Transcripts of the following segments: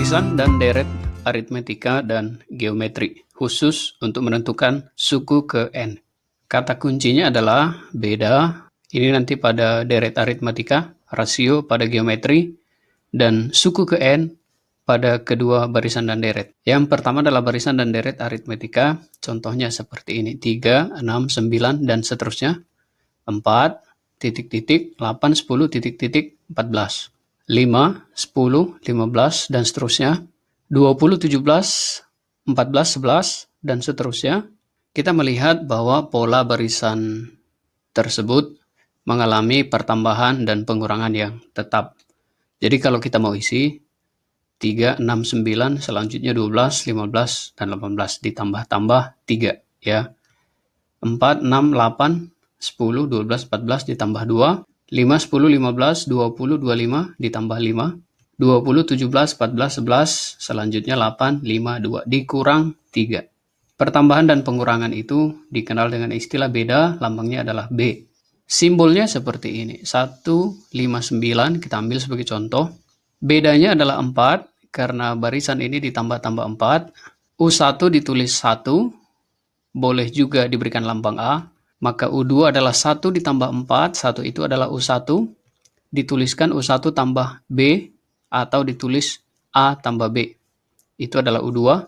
barisan dan deret aritmetika dan geometri, khusus untuk menentukan suku ke N. Kata kuncinya adalah beda, ini nanti pada deret aritmetika, rasio pada geometri, dan suku ke N pada kedua barisan dan deret. Yang pertama adalah barisan dan deret aritmetika, contohnya seperti ini, 3, 6, 9, dan seterusnya, 4, titik, titik, 8, 10, titik, titik, 14. 5, 10, 15, dan seterusnya, 20, 17, 14, 11, dan seterusnya, kita melihat bahwa pola barisan tersebut mengalami pertambahan dan pengurangan yang tetap. Jadi kalau kita mau isi, 3, 6, 9, selanjutnya 12, 15, dan 18, ditambah-tambah 3, ya. 4, 6, 8, 10, 12, 14, ditambah 2, 5, 10, 15, 20, 25, ditambah 5, 20, 17, 14, 11, selanjutnya 8, 5, 2, dikurang 3. Pertambahan dan pengurangan itu dikenal dengan istilah beda, lambangnya adalah B. Simbolnya seperti ini, 1, 5, 9, kita ambil sebagai contoh. Bedanya adalah 4, karena barisan ini ditambah-tambah 4. U1 ditulis 1, boleh juga diberikan lambang A. Maka U2 adalah 1 ditambah 4, 1 itu adalah U1, dituliskan U1 tambah B, atau ditulis A tambah B. Itu adalah U2.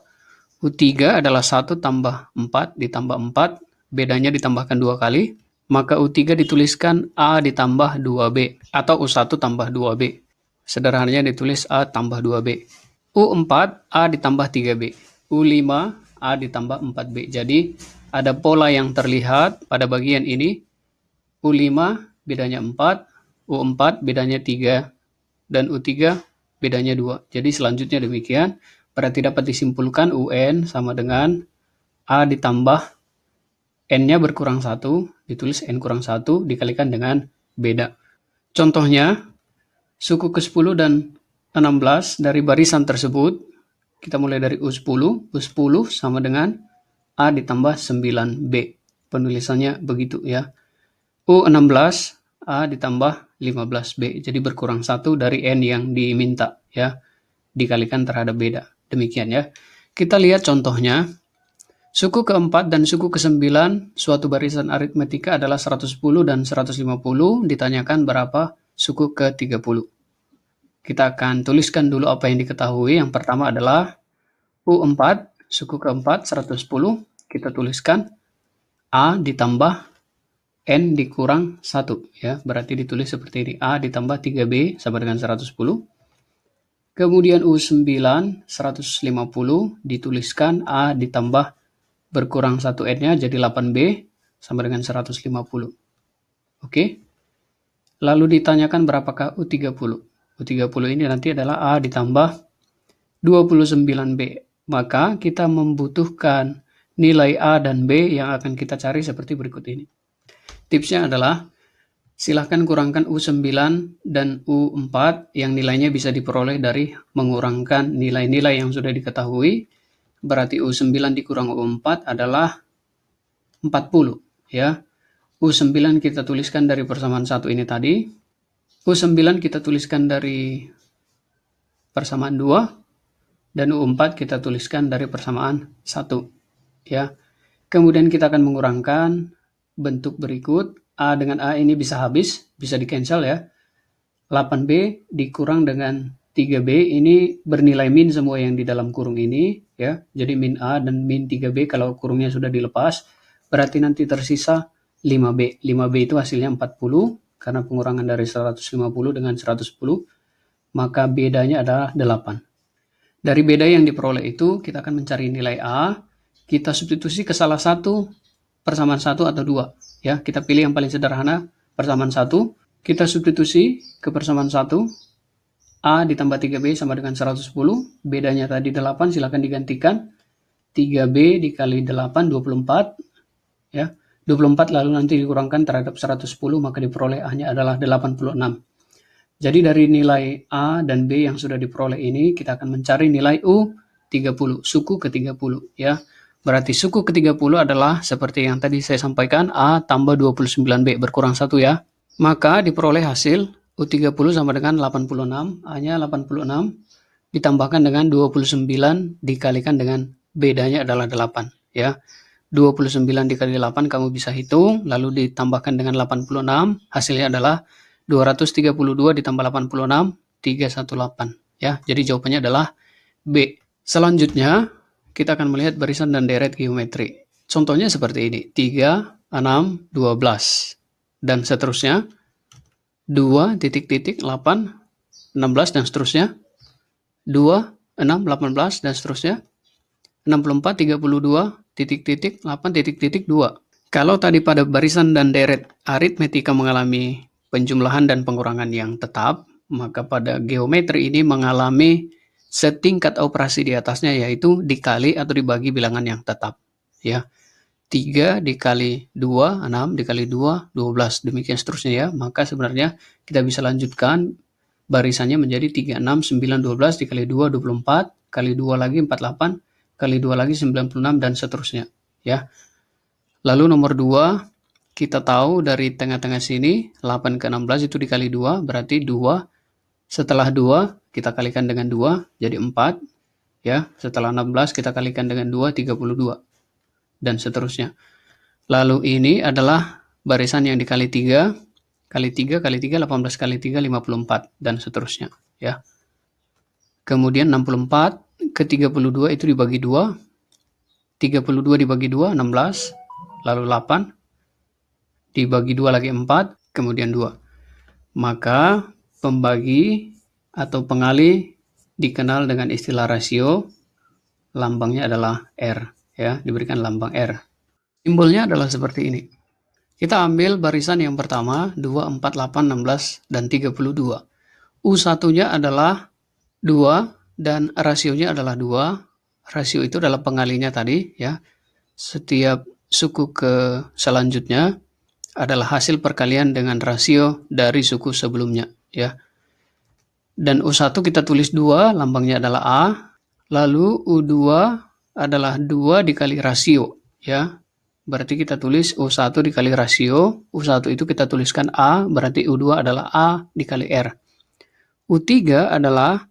U3 adalah 1 tambah 4 ditambah 4, bedanya ditambahkan 2 kali, maka U3 dituliskan A ditambah 2B, atau U1 tambah 2B. Sederhananya ditulis A tambah 2B. U4, A ditambah 3B. U5, A ditambah 4B. Jadi, ada pola yang terlihat pada bagian ini. U5 bedanya 4, U4 bedanya 3, dan U3 bedanya 2. Jadi selanjutnya demikian. Berarti dapat disimpulkan UN sama dengan A ditambah N-nya berkurang 1, ditulis N kurang 1, dikalikan dengan beda. Contohnya, suku ke-10 dan 16 dari barisan tersebut, kita mulai dari U10, U10 sama dengan A ditambah 9B. Penulisannya begitu ya. U16, A ditambah 15B. Jadi berkurang 1 dari N yang diminta ya. Dikalikan terhadap beda. Demikian ya. Kita lihat contohnya. Suku ke-4 dan suku ke-9 suatu barisan aritmetika adalah 110 dan 150. Ditanyakan berapa suku ke-30. Kita akan tuliskan dulu apa yang diketahui. Yang pertama adalah U4, suku ke-4, 110. Kita tuliskan A ditambah N dikurang 1. Ya, berarti ditulis seperti ini. A ditambah 3B sama dengan 110. Kemudian U9, 150. Dituliskan A ditambah berkurang 1 N-nya jadi 8B sama dengan 150. Oke. Lalu ditanyakan berapakah U30. U30 ini nanti adalah A ditambah 29B. Maka kita membutuhkan nilai A dan B yang akan kita cari seperti berikut ini. Tipsnya adalah silahkan kurangkan U9 dan U4 yang nilainya bisa diperoleh dari mengurangkan nilai-nilai yang sudah diketahui. Berarti U9 dikurang U4 adalah 40 ya. U9 kita tuliskan dari persamaan 1 ini tadi. U9 kita tuliskan dari persamaan 2. Dan U4 kita tuliskan dari persamaan 1. Ya. Kemudian kita akan mengurangkan bentuk berikut. A dengan A ini bisa habis, bisa di-cancel ya. 8B dikurang dengan 3B ini bernilai min semua yang di dalam kurung ini. Ya. Jadi min A dan min 3B kalau kurungnya sudah dilepas. Berarti nanti tersisa 5B. 5B itu hasilnya 40. Karena pengurangan dari 150 dengan 110. Maka bedanya adalah 8. Dari beda yang diperoleh itu, kita akan mencari nilai A. Kita substitusi ke salah satu persamaan 1 atau 2. Ya, kita pilih yang paling sederhana, persamaan 1. Kita substitusi ke persamaan 1. A ditambah 3B sama dengan 110. Bedanya tadi 8, silakan digantikan. 3B dikali 8, 24. Ya, 24 lalu nanti dikurangkan terhadap 110, maka diperoleh A-nya adalah 86. Jadi dari nilai A dan B yang sudah diperoleh ini, kita akan mencari nilai U30, suku ke-30 ya. Berarti suku ke-30 adalah seperti yang tadi saya sampaikan, A tambah 29B berkurang 1 ya. Maka diperoleh hasil U30 sama dengan 86, A-nya 86, ditambahkan dengan 29 dikalikan dengan bedanya adalah 8, ya. 29 dikali 8 kamu bisa hitung, lalu ditambahkan dengan 86, hasilnya adalah 232 ditambah 86, 318, ya. Jadi jawabannya adalah B. Selanjutnya, kita akan melihat barisan dan deret geometri. Contohnya seperti ini, 3, 6, 12, dan seterusnya, 2, titik, titik, 8, 16, dan seterusnya, 2, 6, 18, dan seterusnya, 64, 32, titik, titik, 8, titik, titik, 2. Kalau tadi pada barisan dan deret aritmetika mengalami penjumlahan dan pengurangan yang tetap, maka pada geometri ini mengalami setingkat operasi di atasnya, yaitu dikali atau dibagi bilangan yang tetap. Ya, 3 dikali 2, 6 dikali 2, 12, demikian seterusnya ya. Maka sebenarnya kita bisa lanjutkan barisannya menjadi 3, 6, 9, 12 dikali 2, 24, kali 2 lagi 48, kali 2 lagi 96, dan seterusnya. Ya. Lalu nomor 2, kita tahu dari tengah-tengah sini, 8 ke 16 itu dikali 2, berarti 2. Setelah 2, kita kalikan dengan 2, jadi 4. Ya, setelah 16, kita kalikan dengan 2, 32. Dan seterusnya. Lalu ini adalah barisan yang dikali 3, kali 3, kali 3, 18 kali 3, 54, dan seterusnya. Ya. Kemudian 64 ke 32 itu dibagi 2, 32 dibagi 2, 16, lalu 8, dibagi 2 lagi 4, kemudian 2. Maka pembagi atau pengali dikenal dengan istilah rasio, lambangnya adalah R, ya, diberikan lambang R. Simbolnya adalah seperti ini. Kita ambil barisan yang pertama, 2, 4, 8, 16, dan 32. U1-nya adalah 2, dan rasionya adalah 2. Rasio itu adalah pengalinya tadi, ya. Setiap suku ke selanjutnya adalah hasil perkalian dengan rasio dari suku sebelumnya, ya. Dan U1 kita tulis 2, lambangnya adalah A. Lalu U2 adalah 2 dikali rasio, ya. Berarti kita tulis U1 dikali rasio, U1 itu kita tuliskan A, berarti U2 adalah A dikali R. U3 adalah,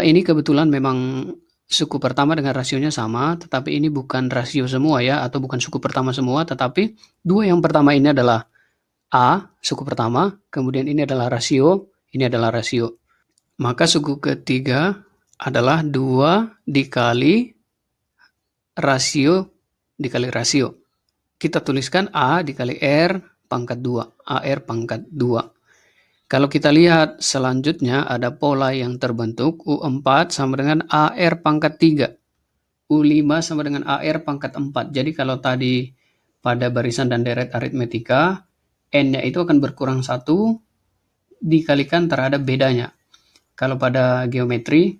ini kebetulan memang suku pertama dengan rasionya sama, tetapi ini bukan rasio semua ya, atau bukan suku pertama semua, tetapi 2 yang pertama ini adalah A, suku pertama, kemudian ini adalah rasio, ini adalah rasio. Maka suku ketiga adalah 2 dikali rasio dikali rasio. Kita tuliskan A dikali R pangkat 2, AR pangkat 2. Kalau kita lihat selanjutnya ada pola yang terbentuk, U4 sama dengan AR pangkat 3, U5 sama dengan AR pangkat 4. Jadi kalau tadi pada barisan dan deret aritmetika, N-nya itu akan berkurang 1 dikalikan terhadap bedanya. Kalau pada geometri,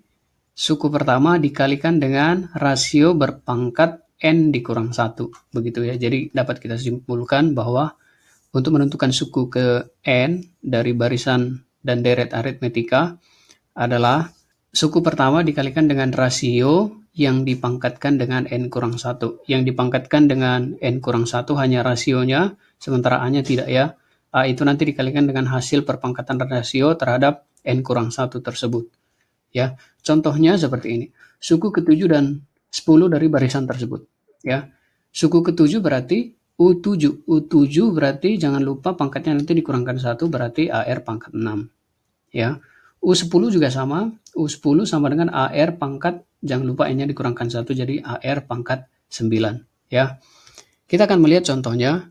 suku pertama dikalikan dengan rasio berpangkat N dikurang 1. Begitu ya. Jadi dapat kita simpulkan bahwa untuk menentukan suku ke N dari barisan dan deret aritmetika adalah suku pertama dikalikan dengan rasio yang dipangkatkan dengan N kurang 1. Yang dipangkatkan dengan N kurang 1 hanya rasionya, sementara A-nya tidak ya. A itu nanti dikalikan dengan hasil perpangkatan rasio terhadap N kurang 1 tersebut. Ya, contohnya seperti ini. Suku ke-7 dan 10 dari barisan tersebut. Ya, suku ke-7 berarti U7. U7 berarti jangan lupa pangkatnya nanti dikurangkan 1 berarti AR pangkat 6. Ya, U10 juga sama. U10 sama dengan AR pangkat, jangan lupa N-nya dikurangkan 1 jadi AR pangkat 9. Ya, kita akan melihat contohnya.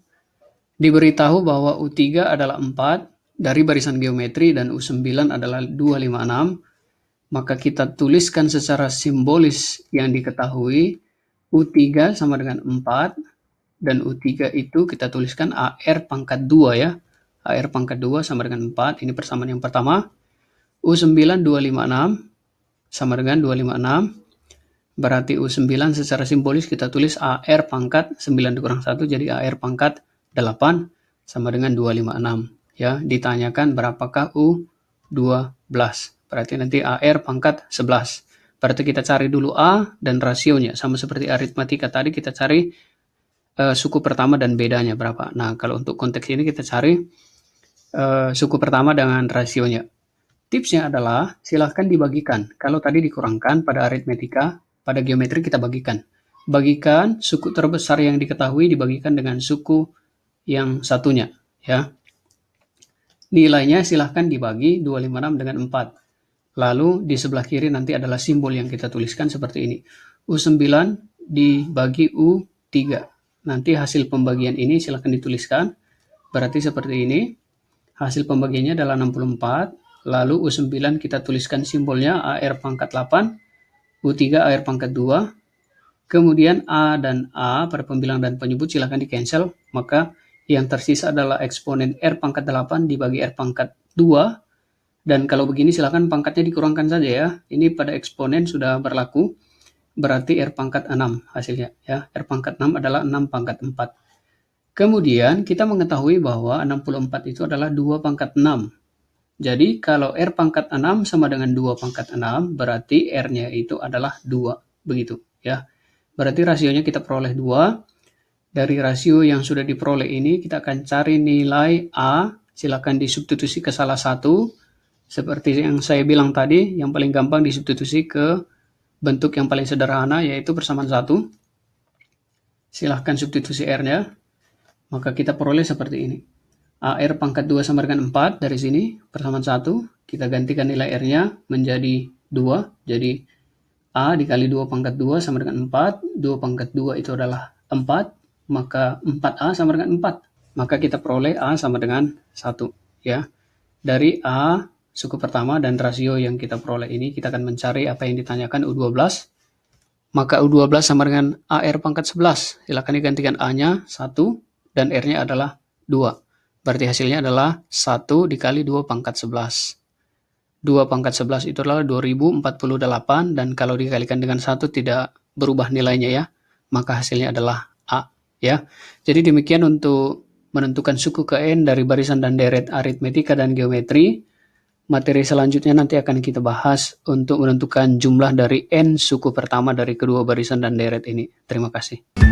Diberitahu bahwa U3 adalah 4 dari barisan geometri dan U9 adalah 256. Maka kita tuliskan secara simbolis yang diketahui, U3 sama dengan 4, dan U3 itu kita tuliskan AR pangkat 2 ya. AR pangkat 2 sama dengan 4, ini persamaan yang pertama. U9 256 sama dengan 256, berarti U9 secara simbolis kita tulis AR pangkat 9 dikurang 1, jadi AR pangkat 8 sama dengan 256. Ya, ditanyakan berapakah U12. Berarti nanti AR pangkat 11. Berarti kita cari dulu A dan rasionya. Sama seperti aritmatika tadi kita cari suku pertama dan bedanya berapa. Nah, kalau untuk konteks ini kita cari suku pertama dengan rasionya. Tipsnya adalah silahkan dibagikan. Kalau tadi dikurangkan pada aritmetika, pada geometri kita bagikan. Bagikan suku terbesar yang diketahui dibagikan dengan suku yang satunya. Ya. Nilainya silahkan dibagi 256 dengan 4. Lalu di sebelah kiri nanti adalah simbol yang kita tuliskan seperti ini. U9 dibagi U3. Nanti hasil pembagian ini silahkan dituliskan. Berarti seperti ini. Hasil pembagiannya adalah 64. Lalu U9 kita tuliskan simbolnya AR pangkat 8. U3 AR pangkat 2. Kemudian A dan A pada pembilang dan penyebut silahkan di-cancel. Maka yang tersisa adalah eksponen R pangkat 8 dibagi R pangkat 2. Dan kalau begini silahkan pangkatnya dikurangkan saja ya. Ini pada eksponen sudah berlaku. Berarti R pangkat 6 hasilnya. Ya. R pangkat 6 adalah 6 pangkat 4. Kemudian kita mengetahui bahwa 64 itu adalah 2 pangkat 6. Jadi kalau R pangkat 6 sama dengan 2 pangkat 6, berarti R-nya itu adalah 2. Begitu ya. Berarti rasionya kita peroleh 2. Dari rasio yang sudah diperoleh ini, kita akan cari nilai A. Silakan disubstitusi ke salah satu. Seperti yang saya bilang tadi, yang paling gampang disubstitusi ke bentuk yang paling sederhana, yaitu persamaan 1. Silahkan substitusi R-nya. Maka kita peroleh seperti ini. AR pangkat 2 sama dengan 4 dari sini, persamaan 1. Kita gantikan nilai R-nya menjadi 2. Jadi A dikali 2 pangkat 2 sama dengan 4. 2 pangkat 2 itu adalah 4. Maka 4A sama dengan 4. Maka kita peroleh A sama dengan 1. Ya. Dari A, suku pertama dan rasio yang kita peroleh ini, kita akan mencari apa yang ditanyakan U12. Maka U12 sama dengan AR pangkat 11. Silakan digantikan A-nya 1 dan R-nya adalah 2. Berarti hasilnya adalah 1 dikali 2 pangkat 11. 2 pangkat 11 itu adalah 2048 dan kalau dikalikan dengan 1 tidak berubah nilainya ya. Maka hasilnya adalah A ya. Jadi demikian untuk menentukan suku ke N dari barisan dan deret aritmetika dan geometri. Materi selanjutnya nanti akan kita bahas untuk menentukan jumlah dari N suku pertama dari kedua barisan dan deret ini. Terima kasih.